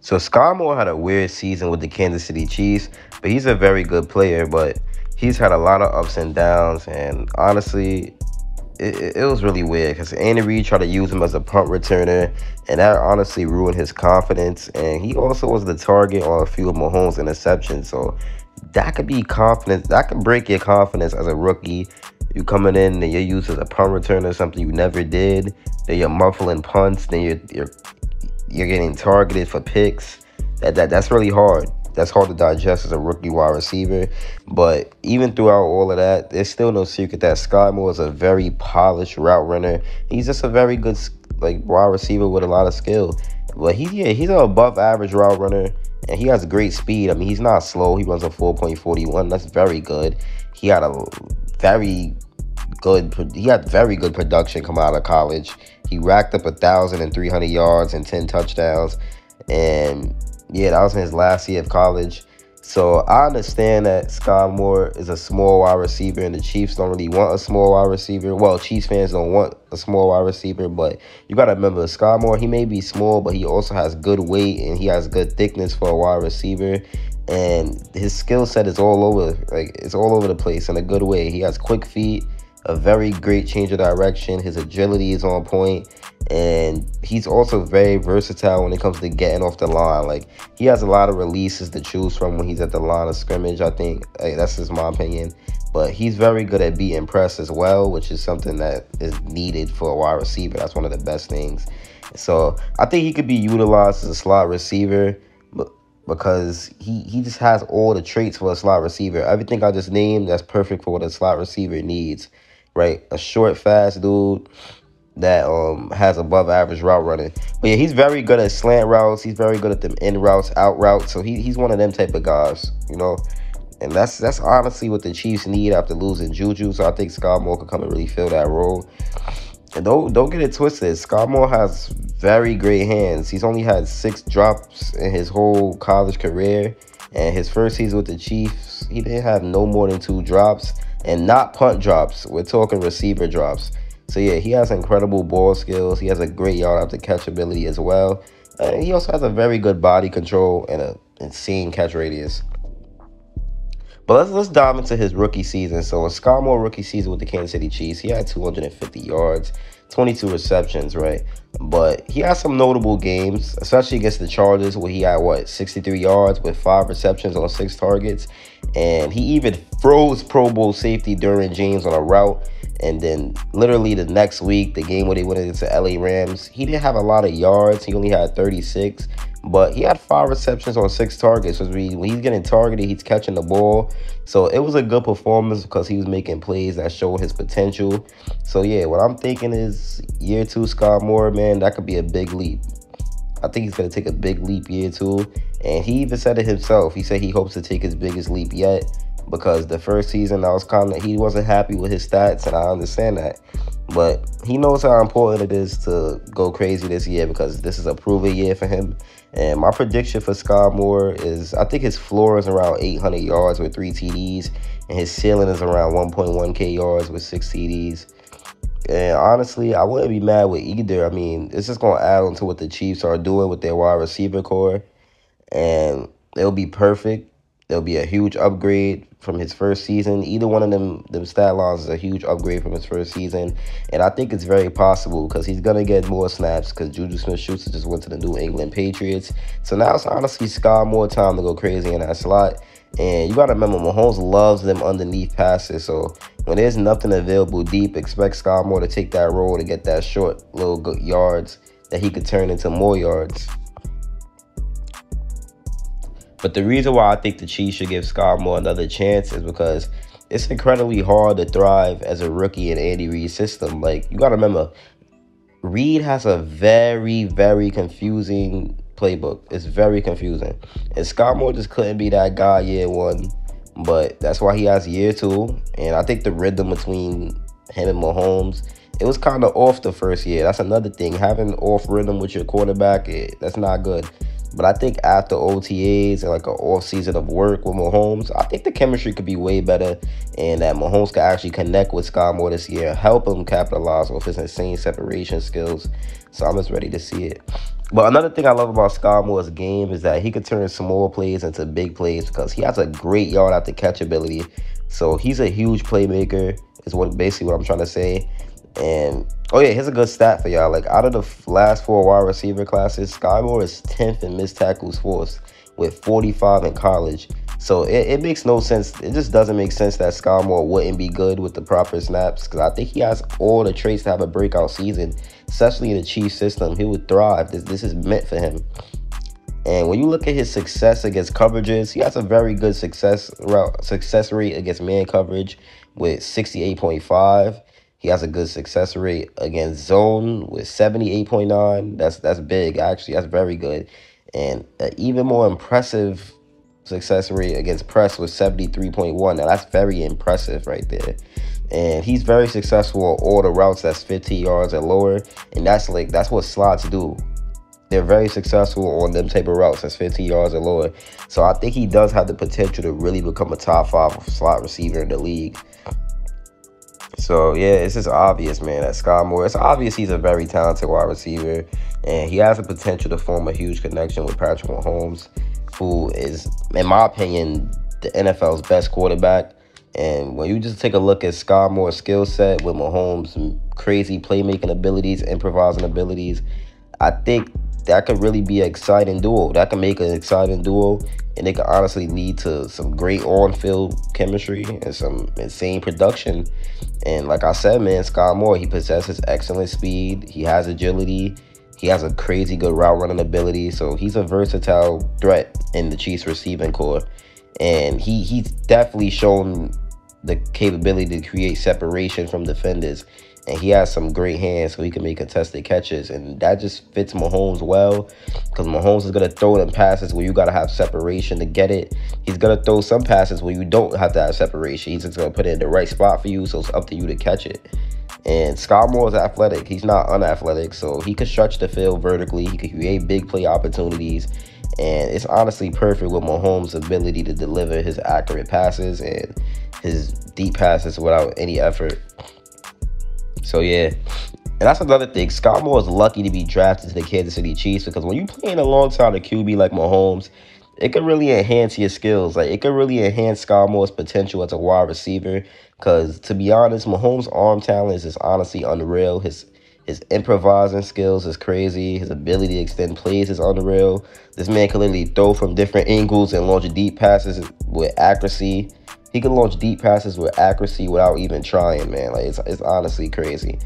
So Skyy Moore had a weird season with the Kansas City Chiefs, but he's a very good player. But he's had a lot of ups and downs, and honestly, it was really weird because Andy Reid tried to use him as a punt returner, and that honestly ruined his confidence. And he also was the target on a few of Mahomes' interceptions, so that could be confidence. That could break your confidence as a rookie. You coming in and you're used as a punt returner, something you never did. Then you're muffling punts. Then you're getting targeted for picks. That's really hard. That's hard to digest as a rookie wide receiver. But even throughout all of that, there's still no secret that Skyy Moore is a very polished route runner. He's just a very good wide receiver with a lot of skill. But he's an above average route runner, and he has great speed. I mean, he's not slow. He runs a 4.41. That's very good. He had a very he had very good production coming out of college. He racked up 1,300 yards and 10 touchdowns. And yeah, that was in his last year of college. So I understand that Skyy Moore is a small wide receiver, and the Chiefs don't really want a small wide receiver. Well, Chiefs fans don't want a small wide receiver, but you got to remember, Skyy Moore, he may be small, but he also has good weight, and he has good thickness for a wide receiver. And his skill set is all over, it's all over the place in a good way. He has quick feet, a very great change of direction. His agility is on point, and he's also very versatile when it comes to getting off the line. Like, he has a lot of releases to choose from when he's at the line of scrimmage, I think. That's just my opinion. But he's very good at beating press as well, which is something that is needed for a wide receiver. That's one of the best things. So I think he could be utilized as a slot receiver, because he just has all the traits for a slot receiver. Everything I just named, that's perfect for what a slot receiver needs. Right, a short, fast dude that has above average route running. But yeah, he's very good at slant routes. He's very good at them in routes, out routes. So he's one of them type of guys, you know. And that's honestly what the Chiefs need after losing Juju. So I think Skyy Moore could come and really fill that role. And don't get it twisted. Skyy Moore has very great hands. He's only had 6 drops in his whole college career. And his first season with the Chiefs, he didn't have no more than 2 drops. And not punt drops. We're talking receiver drops. So yeah, he has incredible ball skills. He has a great yard after catch ability as well. And he also has a very good body control and an insane catch radius. But let's dive into his rookie season. So in Skyy Moore rookie season with the Kansas City Chiefs, he had 250 yards, 22 receptions, right? But he had some notable games, especially against the Chargers, where he had, 63 yards with 5 receptions on 6 targets. And he even froze Pro Bowl safety Derwin James on a route. And then literally the next week, the game where they went against the LA Rams, he didn't have a lot of yards. He only had 36. But he had 5 receptions on 6 targets. When he's getting targeted, he's catching the ball. So it was a good performance because he was making plays that showed his potential. So yeah, what I'm thinking is year 2 Skyy Moore, man, that could be a big leap. I think he's going to take a big leap year 2. And he even said it himself. He said he hopes to take his biggest leap yet, because the first season he wasn't happy with his stats, and I understand that. But he knows how important it is to go crazy this year, because this is a proven year for him. And my prediction for Skyy Moore is, I think his floor is around 800 yards with 3 TDs, and his ceiling is around 1.1K yards with 6 TDs. And honestly, I wouldn't be mad with either. I mean, it's just going to add on to what the Chiefs are doing with their wide receiver core, and it'll be perfect. There'll be a huge upgrade from his first season. Either one of them stat lines is a huge upgrade from his first season. And I think it's very possible, because he's going to get more snaps, because Juju Smith-Schuster just went to the New England Patriots. So now it's honestly Skyy Moore time to go crazy in that slot. And you got to remember, Mahomes loves them underneath passes. So when there's nothing available deep, expect Skyy Moore to take that role to get that short little good yards that he could turn into more yards. But the reason why I think the Chiefs should give Skyy Moore another chance is because it's incredibly hard to thrive as a rookie in Andy Reid's system. Like, you got to remember, Reid has a very, very confusing playbook. It's very confusing. And Skyy Moore just couldn't be that guy year 1. But that's why he has year 2. And I think the rhythm between him and Mahomes, it was kind of off the first year. That's another thing. Having off rhythm with your quarterback, that's not good. But I think after OTAs and like an off season of work with Mahomes, I think the chemistry could be way better, and that Mahomes could actually connect with Skyy Moore this year, help him capitalize off his insane separation skills. So I'm just ready to see it. But another thing I love about Skyy Moore's game is that he could turn small plays into big plays because he has a great yard after catch ability. So he's a huge playmaker, is what basically what I'm trying to say. And oh yeah, here's a good stat for y'all. Like out of the last 4 wide receiver classes, Skyy Moore is 10th in missed tackles forced with 45 in college. So it makes no sense. It just doesn't make sense that Skyy Moore wouldn't be good with the proper snaps because I think he has all the traits to have a breakout season, especially in the Chiefs system. He would thrive. This is meant for him. And when you look at his success against coverages, he has a very good success rate against man coverage with 68.5. He has a good success rate against zone with 78.9. That's big, actually. That's very good. And an even more impressive success rate against press was 73.1. Now, that's very impressive right there. And he's very successful on all the routes that's 15 yards or lower. And that's what slots do. They're very successful on them type of routes that's 15 yards or lower. So I think he does have the potential to really become a top 5 slot receiver in the league. So yeah, it's just obvious, man, that Skyy Moore, it's obvious he's a very talented wide receiver, and he has the potential to form a huge connection with Patrick Mahomes, who is, in my opinion, the NFL's best quarterback. And when you just take a look at Skyy Moore's skill set with Mahomes' crazy playmaking abilities, improvising abilities, I think that could really be an exciting duo. That can make an exciting duo, and it could honestly lead to some great on-field chemistry and some insane production. And like I said, man, Skyy Moore, he possesses excellent speed. He has agility. He has a crazy good route running ability. So he's a versatile threat in the Chiefs receiving core. And he's definitely shown the capability to create separation from defenders. And he has some great hands, so he can make contested catches. And that just fits Mahomes well, because Mahomes is going to throw them passes where you got to have separation to get it. He's going to throw some passes where you don't have to have separation. He's just going to put it in the right spot for you, so it's up to you to catch it. And Skyy Moore is athletic. He's not unathletic, so he can stretch the field vertically. He can create big play opportunities. And it's honestly perfect with Mahomes' ability to deliver his accurate passes and his deep passes without any effort. So yeah, and that's another thing. Skyy Moore is lucky to be drafted to the Kansas City Chiefs, because when you playing alongside a QB like Mahomes, it can really enhance your skills. Like, it can really enhance Skyy Moore's potential as a wide receiver. Because to be honest, Mahomes' arm talent is just honestly unreal. His improvising skills is crazy. His ability to extend plays is unreal. This man can literally throw from different angles and launch deep passes with accuracy. He can launch deep passes with accuracy without even trying, man. Like, it's honestly crazy.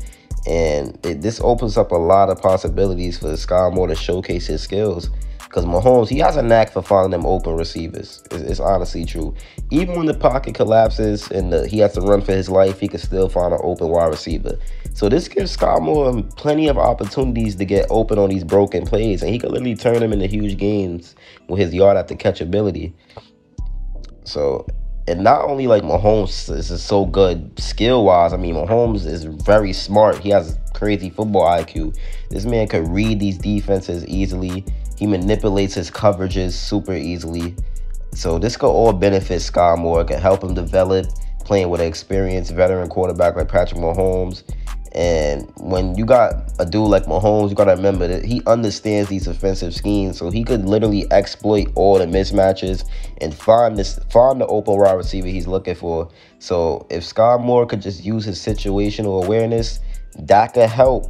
And this opens up a lot of possibilities for Skyy Moore to showcase his skills. Because Mahomes, he has a knack for finding them open receivers. It's honestly true. Even when the pocket collapses and he has to run for his life, he can still find an open wide receiver. So this gives Skyy Moore plenty of opportunities to get open on these broken plays. And he can literally turn them into huge games with his yard after catch ability. So, and not only like Mahomes is just so good skill-wise, I mean, Mahomes is very smart. He has crazy football IQ. This man could read these defenses easily. He manipulates his coverages super easily. So this could all benefit Skyy Moore. It can help him develop playing with an experienced veteran quarterback like Patrick Mahomes. And when you got a dude like Mahomes, you got to remember that he understands these offensive schemes. So he could literally exploit all the mismatches and find the open wide receiver he's looking for. So if Skyy Moore could just use his situational awareness, that could help.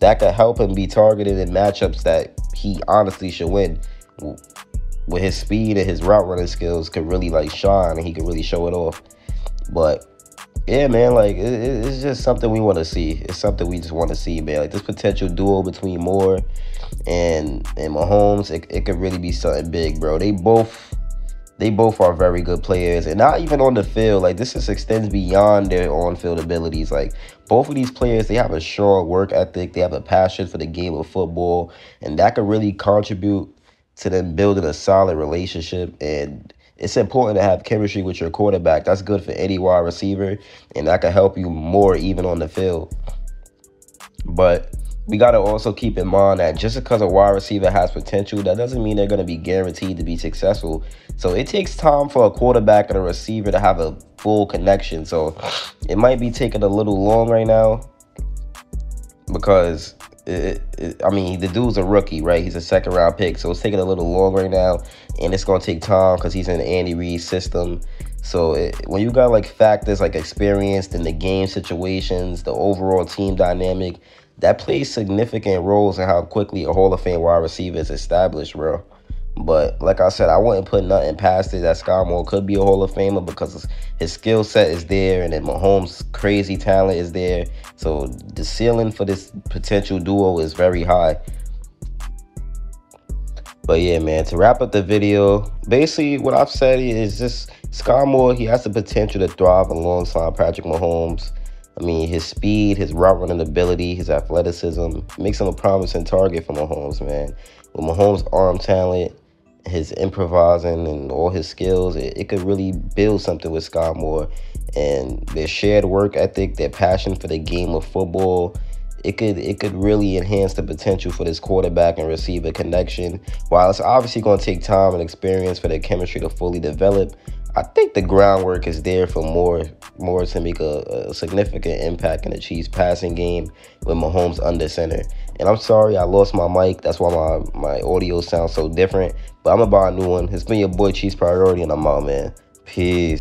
That could help him be targeted in matchups that he honestly should win. With his speed and his route running skills could really like shine, and he could really show it off. But yeah, man, like it's just something we want to see. It's something we just want to see, man. Like this potential duo between Moore and Mahomes, it could really be something big, bro. They both are very good players, and not even on the field. Like this just extends beyond their on-field abilities. Like both of these players, they have a strong work ethic. They have a passion for the game of football, and that could really contribute to them building a solid relationship. And it's important to have chemistry with your quarterback. That's good for any wide receiver, and that can help you more even on the field. But we got to also keep in mind that just because a wide receiver has potential, that doesn't mean they're going to be guaranteed to be successful. So it takes time for a quarterback and a receiver to have a full connection. So it might be taking a little long right now because I mean, the dude's a rookie, right? He's a second round pick, so it's taking a little longer now, and it's gonna take time because he's in the Andy Reid system. So when you got like factors like experience in the game situations, the overall team dynamic, that plays significant roles in how quickly a Hall of Fame wide receiver is established, bro. But like I said, I wouldn't put nothing past it that Skyy Moore could be a Hall of Famer because his skill set is there, and then Mahomes' crazy talent is there. So the ceiling for this potential duo is very high. But yeah, man, to wrap up the video, basically what I've said is just Skyy Moore, he has the potential to thrive alongside Patrick Mahomes. I mean, his speed, his route running ability, his athleticism makes him a promising target for Mahomes, man. With Mahomes' arm talent, his improvising, and all his skills, it could really build something with Skyy Moore. And their shared work ethic, their passion for the game of football, it could really enhance the potential for this quarterback and receiver connection. While it's obviously going to take time and experience for their chemistry to fully develop, I think the groundwork is there for more to make a significant impact in the Chiefs passing game with Mahomes under center. And I'm sorry I lost my mic. That's why my audio sounds so different. But I'm going to buy a new one. It's been your boy Chiefs Priority, and I'm out, man. Peace.